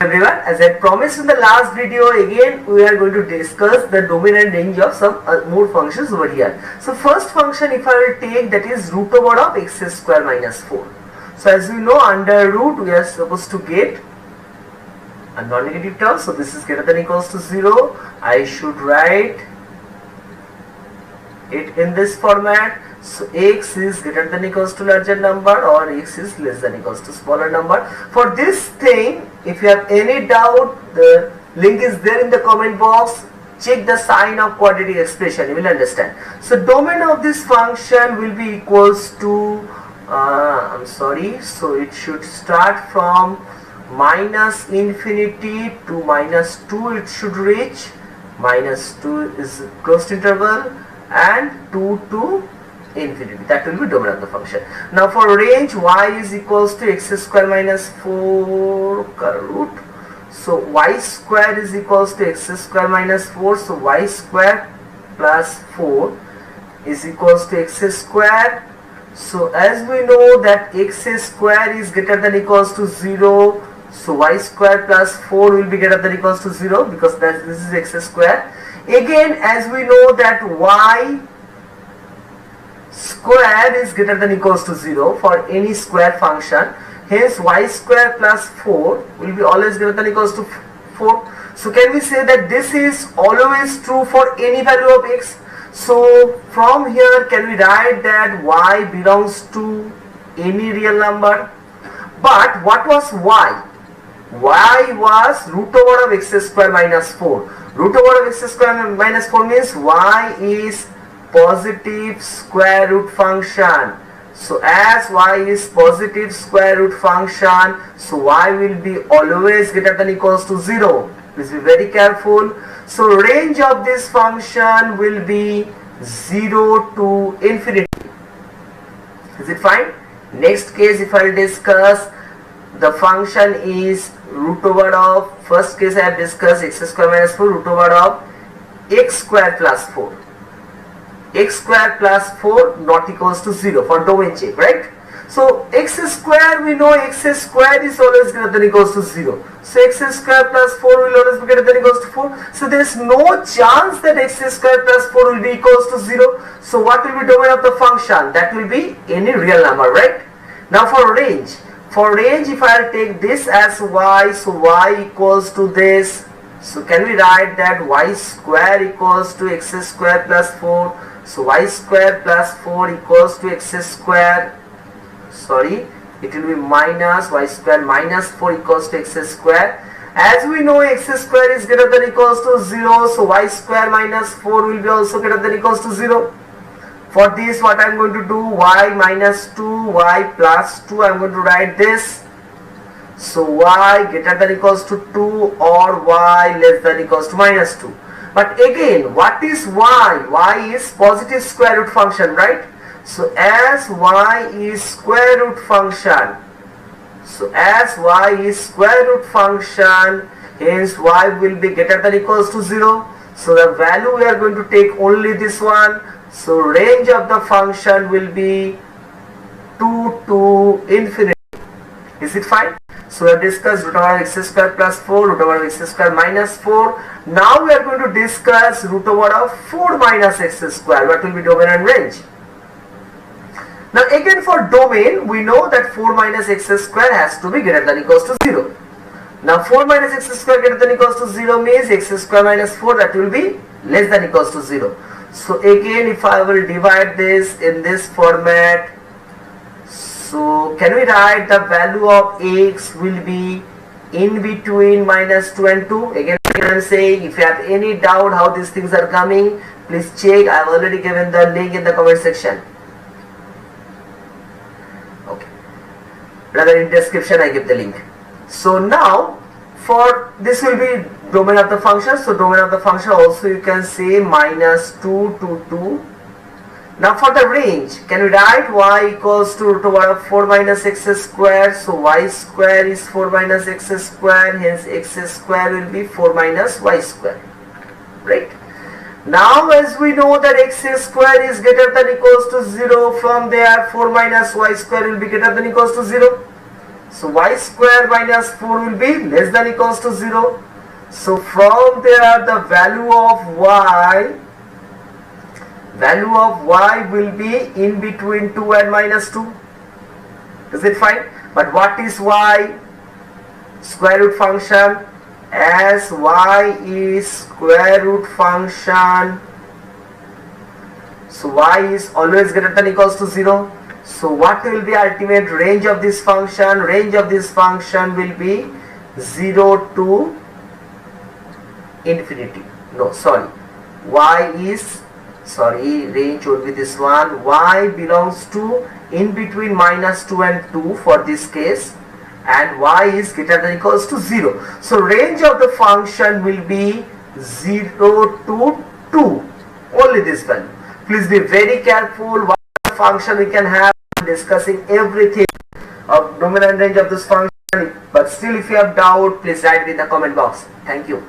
Everyone, as I promised in the last video, again we are going to discuss the domain and range of some more functions over here. So first function, if I will take, that is root over of x square minus 4. So as we know, under root we are supposed to get a non-negative term, so this is greater than or equals to 0. I should write it in this format. So x is greater than or equals to larger number, or x is less than or equals to smaller number. For this thing, if you have any doubt, the link is there in the comment box. Check the sign of quadratic expression, you will understand. So domain of this function will be equals to so it should start from minus infinity to minus 2. It should reach minus 2 is closed interval, and 2 to infinity. That will be domain of the function. Now for range, y is equals to x square minus 4 root. So y square is equals to x square minus 4. So y square plus 4 is equals to x square. So as we know that x square is greater than or equals to 0, so y square plus 4 will be greater than or equals to 0, because this is x square. Again, as we know that y square is greater than or equals to 0 for any square function, hence y square plus 4 will be always greater than or equals to 4. So can we say that this is always true for any value of x? So from here, can we write that y belongs to any real number? But what was y? Y was root over of x square minus 4. Root over of x square minus 4 means y is positive square root function. So as y is positive square root function, so y will be always greater than or equals to 0. Please be very careful. So range of this function will be 0 to infinity. Is it fine? Next case, if I discuss, the function is root over of, first case I have discussed x square minus 4, root over of x square plus 4. X square plus 4 not equals to 0 for domain check, right? So x square, we know x square is always greater than or equals to 0. So x square plus 4 will always be greater than or equals to 4. So there is no chance that x square plus 4 will be equals to 0. So what will be domain of the function? That will be any real number, right? Now for range. For range, if I will take this as y, so y equals to this. So can we write that y square equals to x square plus 4. So y square plus 4 equals to x square. Sorry, it will be minus y square minus 4 equals to x square. As we know, x square is greater than or equals to 0. So y square minus 4 will be also greater than or equals to 0. For this, what I am going to do, y minus 2, y plus 2, I am going to write this. So y greater than or equals to 2, or y less than or equals to minus 2. But again, what is y? Y is positive square root function, right? So as y is square root function, hence y will be greater than or equals to 0. So the value we are going to take only this one. So range of the function will be 2 to infinity. Is it fine? So we have discussed root over x square plus 4, root over x square minus 4. Now we are going to discuss root over of 4 minus x square. What will be domain and range? Now again, for domain, we know that 4 minus x square has to be greater than or equals to 0. Now 4 minus x square greater than or equals to 0 means x square minus 4, that will be less than or equals to 0. So again, if I will divide this in this format, so can we write the value of x will be in between minus 2 and 2? Again, I am saying, if you have any doubt how these things are coming, please check. I have already given the link in the comment section. Okay. Rather, in description I give the link. So now, for this will be domain of the function. So domain of the function also you can say minus 2 to 2. Now for the range, can we write y equals to root over of 4 minus x square. So y square is 4 minus x square, hence x square will be 4 minus y square, right? Now as we know that x square is greater than or equals to 0, from there 4 minus y square will be greater than or equals to 0. So y square minus 4 will be less than equals to 0. So from there the value of y will be in between 2 and minus 2. Is it fine? But what is y? Square root function. As y is square root function, so y is always greater than equals to 0. So what will be ultimate range of this function? Range of this function will be 0 to infinity. No, sorry. Range would be this one. Y belongs to in between minus 2 and 2 for this case, and y is greater than equals to 0. So range of the function will be 0 to 2. Only this value. Please be very careful what function we can have, discussing everything of nominal range of this function. But still, if you have doubt, please write it in the comment box. Thank you.